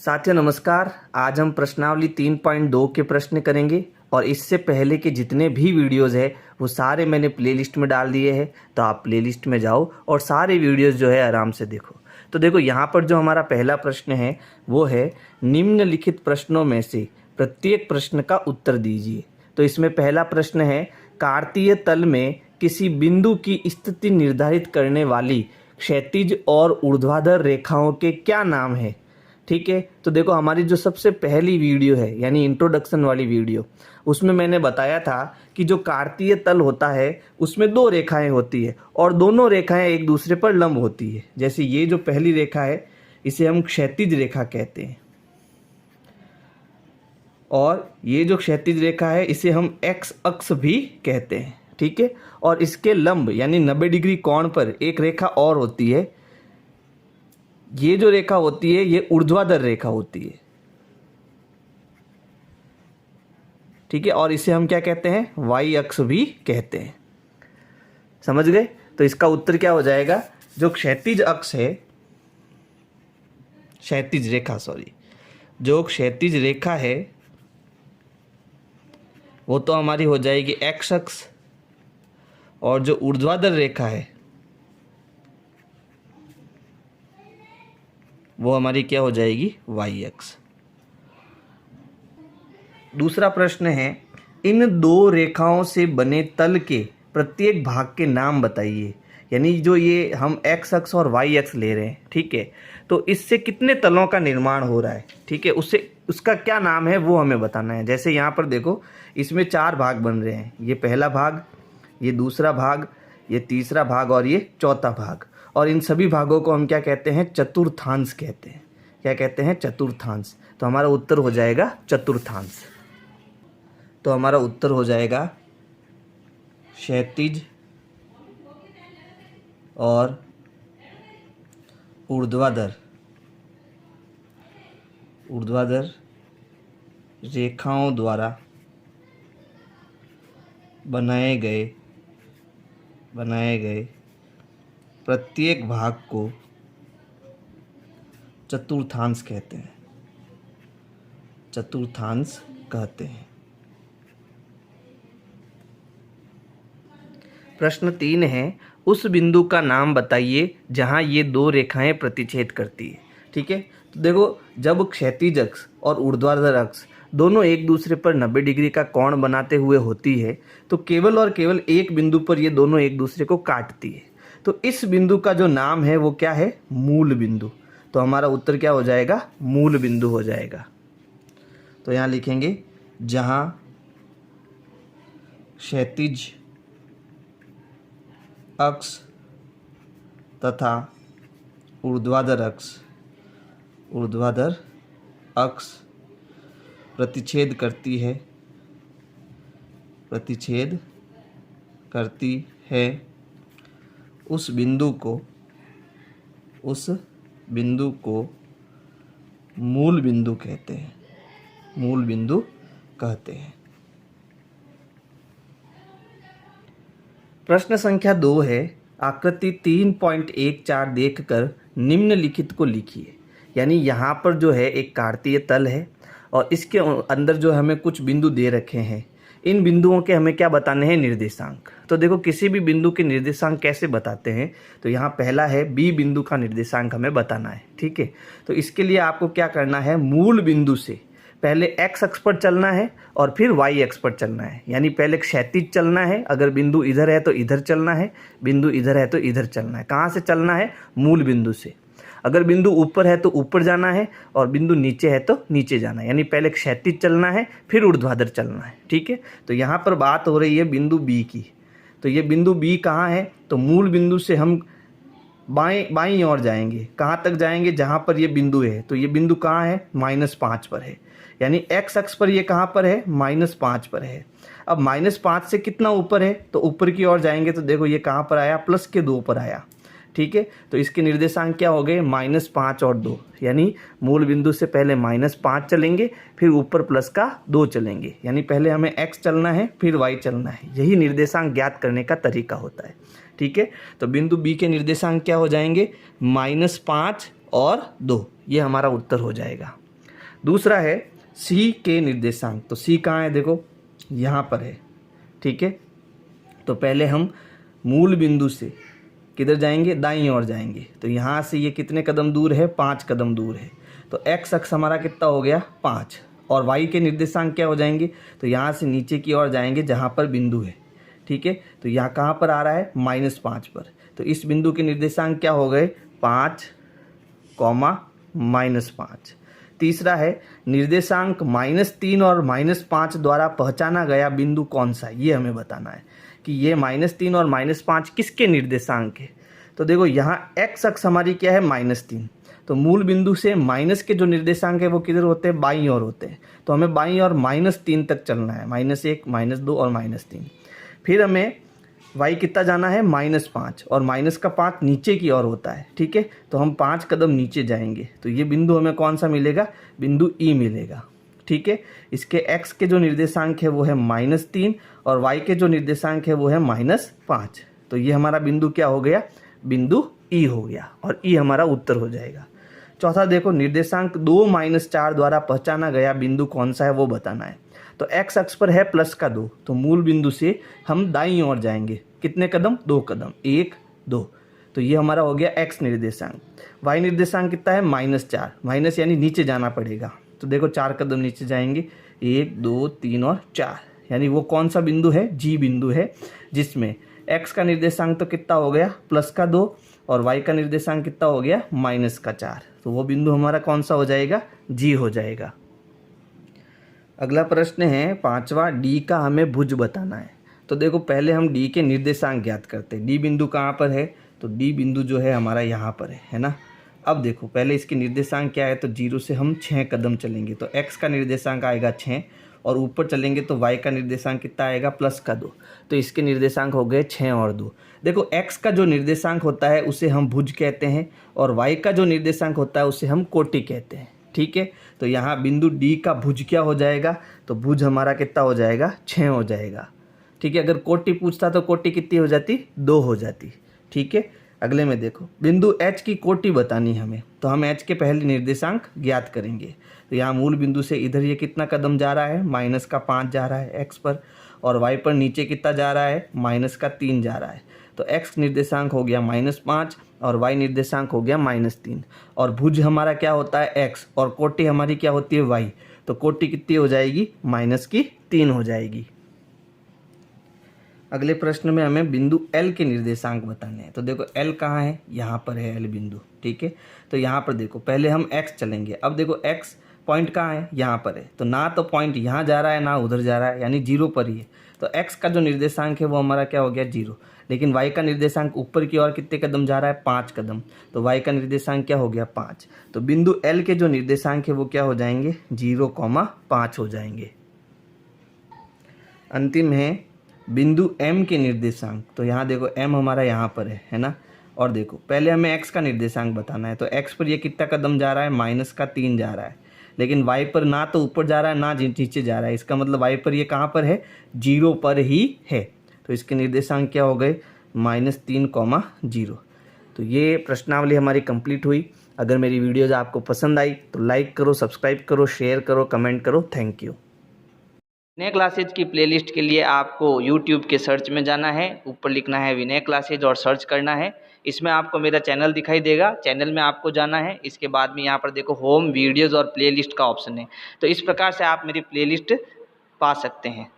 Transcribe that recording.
साथियों नमस्कार। आज हम प्रश्नावली 3.2 के प्रश्न करेंगे और इससे पहले के जितने भी वीडियोस है वो सारे मैंने प्लेलिस्ट में डाल दिए हैं, तो आप प्लेलिस्ट में जाओ और सारे वीडियोस जो है आराम से देखो। तो देखो यहाँ पर जो हमारा पहला प्रश्न है वो है निम्नलिखित प्रश्नों में से प्रत्येक प्रश्न का उत्तर दीजिए। तो इसमें पहला प्रश्न है कार्तीय तल में किसी बिंदु की स्थिति निर्धारित करने वाली क्षैतिज और ऊर्ध्वाधर रेखाओं के क्या नाम है। ठीक है, तो देखो हमारी जो सबसे पहली वीडियो है यानी इंट्रोडक्शन वाली वीडियो, उसमें मैंने बताया था कि जो कार्तीय तल होता है उसमें दो रेखाएं होती है और दोनों रेखाएं एक दूसरे पर लंब होती है। जैसे ये जो पहली रेखा है इसे हम क्षैतिज रेखा कहते हैं और ये जो क्षैतिज रेखा है इसे हम एक्स अक्ष भी कहते हैं। ठीक है, और इसके लंब यानी 90 डिग्री कोण पर एक रेखा और होती है। ये जो रेखा होती है ये ऊर्ध्वाधर रेखा होती है। ठीक है, और इसे हम क्या कहते हैं, वाई अक्ष भी कहते हैं। समझ गए? तो इसका उत्तर क्या हो जाएगा, जो क्षैतिज अक्ष है, क्षैतिज रेखा जो क्षैतिज रेखा है वो तो हमारी हो जाएगी एक्स अक्ष और जो ऊर्ध्वाधर रेखा है वो हमारी क्या हो जाएगी, वाई अक्ष। दूसरा प्रश्न है इन दो रेखाओं से बने तल के प्रत्येक भाग के नाम बताइए। यानी जो ये हम एक्स अक्ष और वाई अक्ष ले रहे हैं, ठीक है, तो इससे कितने तलों का निर्माण हो रहा है। ठीक है, उसका क्या नाम है वो हमें बताना है। जैसे यहाँ पर देखो इसमें 4 भाग बन रहे हैं, ये पहला भाग, ये दूसरा भाग, ये तीसरा भाग और ये चौथा भाग। और इन सभी भागों को हम क्या कहते हैं, चतुर्थांश कहते हैं। क्या कहते हैं, चतुर्थांश। तो हमारा उत्तर हो जाएगा चतुर्थांश। तो हमारा उत्तर हो जाएगा क्षैतिज और ऊर्ध्वाधर रेखाओं द्वारा बनाए गए प्रत्येक भाग को चतुर्थांश कहते हैं, चतुर्थांश कहते हैं। प्रश्न 3 है उस बिंदु का नाम बताइए जहां ये दो रेखाएं प्रतिच्छेद करती है। ठीक है, तो देखो जब क्षैतिज अक्ष और ऊर्ध्वाधर अक्ष दोनों एक दूसरे पर 90 डिग्री का कोण बनाते हुए होती है तो केवल और केवल एक बिंदु पर ये दोनों एक दूसरे को काटती है। तो इस बिंदु का जो नाम है वो क्या है, मूल बिंदु। तो हमारा उत्तर क्या हो जाएगा, मूल बिंदु हो जाएगा। तो यहाँ लिखेंगे जहां क्षैतिज अक्ष तथा ऊर्ध्वाधर अक्ष प्रतिच्छेद करती है उस बिंदु को मूल बिंदु कहते हैं, मूल बिंदु कहते हैं। प्रश्न संख्या 2 है आकृति 3.14 देखकर निम्नलिखित को लिखिए। यानी यहाँ पर जो है एक कार्तीय तल है और इसके अंदर जो हमें कुछ बिंदु दे रखे हैं, इन बिंदुओं के हमें क्या बताने हैं, निर्देशांक। तो देखो किसी भी बिंदु के निर्देशांक कैसे बताते हैं, तो यहाँ पहला है बी बिंदु का निर्देशांक हमें बताना है। ठीक है, तो इसके लिए आपको क्या करना है, मूल बिंदु से पहले एक्स अक्ष पर चलना है और फिर वाई अक्ष पर चलना है। यानी पहले क्षैतिज चलना है, अगर बिंदु इधर है तो इधर चलना है, बिंदु इधर है तो इधर चलना है। कहाँ से चलना है, मूल बिंदु से। अगर बिंदु ऊपर है तो ऊपर जाना है और बिंदु नीचे है तो नीचे जाना है। यानी पहले क्षैतिज चलना है फिर ऊर्ध्वाधर चलना है। ठीक है, तो यहाँ पर बात हो रही है बिंदु बी की। तो ये बिंदु बी कहाँ है, तो मूल बिंदु से हम बाईं ओर जाएंगे। कहाँ तक जाएंगे, जहाँ पर ये बिंदु है। तो ये बिंदु कहाँ है, -5 पर है। यानी एक्स अक्ष पर ये कहाँ पर है, -5 पर है। अब -5 से कितना ऊपर है, तो ऊपर की ओर जाएंगे तो देखो ये कहाँ पर आया, +2 पर आया। ठीक है, तो इसके निर्देशांक क्या हो गए, -5 और 2। यानी मूल बिंदु से पहले -5 चलेंगे फिर ऊपर +2 चलेंगे। यानी पहले हमें x चलना है फिर y चलना है। यही निर्देशांक ज्ञात करने का तरीका होता है। ठीक है, तो बिंदु B के निर्देशांक क्या हो जाएंगे, -5 और 2। ये हमारा उत्तर हो जाएगा। दूसरा है सी के निर्देशांक। तो सी कहाँ है, देखो यहाँ पर है, ठीक है। तो पहले हम मूल बिंदु से किधर जाएंगे, दाईं ओर जाएंगे। तो यहाँ से ये कितने कदम दूर है, 5 कदम दूर है। तो एक्स अक्ष हमारा कितना हो गया, 5। और वाई के निर्देशांक क्या हो जाएंगे, तो यहाँ से नीचे की ओर जाएंगे जहाँ पर बिंदु है, ठीक है। तो यहाँ कहाँ पर आ रहा है, -5 पर। तो इस बिंदु के निर्देशांक क्या हो गए, 5, -5। तीसरा है निर्देशांक -3 और -5 द्वारा पहचाना गया बिंदु कौन सा है, ये हमें बताना है कि ये -3 और -5 किसके निर्देशांक है। तो देखो यहाँ एक्स अक्ष हमारी क्या है, -3। तो मूल बिंदु से माइनस के जो निर्देशांक है वो किधर होते हैं, बाईं ओर होते हैं। तो हमें बाईं ओर -3 तक चलना है, -1, -2 और -3। फिर हमें y कितना जाना है, -5, और माइनस का 5 नीचे की ओर होता है, ठीक है। तो हम 5 कदम नीचे जाएंगे। तो ये बिंदु हमें कौन सा मिलेगा, बिंदु ई मिलेगा, ठीक है। इसके x के जो निर्देशांक है वो है -3 और y के जो निर्देशांक है वो है -5। तो ये हमारा बिंदु क्या हो गया, बिंदु ई हो गया, और ई हमारा उत्तर हो जाएगा। चौथा देखो निर्देशांक 2-4 द्वारा पहचाना गया बिंदु कौन सा है वो बताना है। तो x अक्ष पर है +2, तो मूल बिंदु से हम दाईं ओर जाएंगे, कितने कदम, 2 कदम, 1, 2। तो ये हमारा हो गया x निर्देशांक। y निर्देशांक कितना है, -4, माइनस यानी नीचे जाना पड़ेगा। तो देखो 4 कदम नीचे जाएंगे, 1, 2, 3 और 4, यानी वो कौन सा बिंदु है, जी बिंदु है, जिसमें x का निर्देशांक तो कितना हो गया, +2 और y का निर्देशांक कितना हो गया, -4। तो वो बिंदु हमारा कौन सा हो जाएगा, जी हो जाएगा। अगला प्रश्न है 5वां, डी का हमें भुज बताना है। तो देखो पहले हम डी के निर्देशांक ज्ञात करते हैं। डी बिंदु कहाँ पर है, तो डी बिंदु जो है हमारा यहाँ पर है ना। अब देखो पहले इसके निर्देशांक क्या है, तो 0 से हम 6 कदम चलेंगे। तो x का निर्देशांक आएगा 6, और ऊपर चलेंगे तो y का निर्देशांक कितना आएगा, +2। तो इसके निर्देशांक हो गए 6 और 2। देखो x का जो निर्देशांक होता है उसे हम भुज कहते हैं, और y का जो निर्देशांक होता है उसे हम कोटि कहते हैं, ठीक है। तो यहाँ बिंदु डी का भुज क्या हो जाएगा, तो भुज हमारा कितना हो जाएगा, 6 हो जाएगा, ठीक है। अगर कोटि पूछता तो कोटि कितनी हो जाती, 2 हो जाती, ठीक है। अगले में देखो बिंदु एच की कोटि बतानी हमें। तो हम एच के पहले निर्देशांक ज्ञात करेंगे। तो यहाँ मूल बिंदु से इधर ये कितना कदम जा रहा है, -5 जा रहा है एक्स पर, और वाई पर नीचे कितना जा रहा है, -3 जा रहा है। तो एक्स निर्देशांक हो गया -5 और वाई निर्देशांक हो गया -3, और भुज हमारा क्या होता है, एक्स, और कोटि हमारी क्या होती है, वाई। तो कोटि कितनी हो जाएगी, -3 हो जाएगी। अगले प्रश्न में हमें बिंदु एल के निर्देशांक बताने हैं। तो देखो एल कहाँ है, यहाँ पर है एल बिंदु, ठीक है। तो यहाँ पर देखो पहले हम एक्स चलेंगे। अब देखो एक्स पॉइंट कहाँ है, यहाँ पर है। तो ना तो पॉइंट यहाँ जा रहा है ना उधर जा रहा है, यानी 0 पर ही है। तो एक्स का जो निर्देशांक है वो हमारा क्या हो गया, 0। लेकिन वाई का निर्देशांक ऊपर की ओर कितने कदम जा रहा है, 5 कदम। तो वाई का निर्देशांक क्या हो गया, 5। तो बिंदु एल के जो निर्देशांक है वो क्या हो जाएंगे, 0,5 हो जाएंगे। अंतिम है बिंदु m के निर्देशांक। तो यहाँ देखो m हमारा यहाँ पर है ना। और देखो पहले हमें x का निर्देशांक बताना है। तो x पर ये कितना कदम जा रहा है, -3 जा रहा है। लेकिन y पर ना तो ऊपर जा रहा है ना नीचे जा रहा है। इसका मतलब y पर ये कहाँ पर है, 0 पर ही है। तो इसके निर्देशांक क्या हो गए, -3,0। तो ये प्रश्नावली हमारी कंप्लीट हुई। अगर मेरी वीडियोज़ आपको पसंद आई तो लाइक करो, सब्सक्राइब करो, शेयर करो, कमेंट करो। Thank you. विनय क्लासेज की प्लेलिस्ट के लिए आपको YouTube के सर्च में जाना है, ऊपर लिखना है विनय क्लासेज और सर्च करना है। इसमें आपको मेरा चैनल दिखाई देगा, चैनल में आपको जाना है। इसके बाद में यहाँ पर देखो होम, वीडियोज़ और प्लेलिस्ट का ऑप्शन है। तो इस प्रकार से आप मेरी प्लेलिस्ट पा सकते हैं।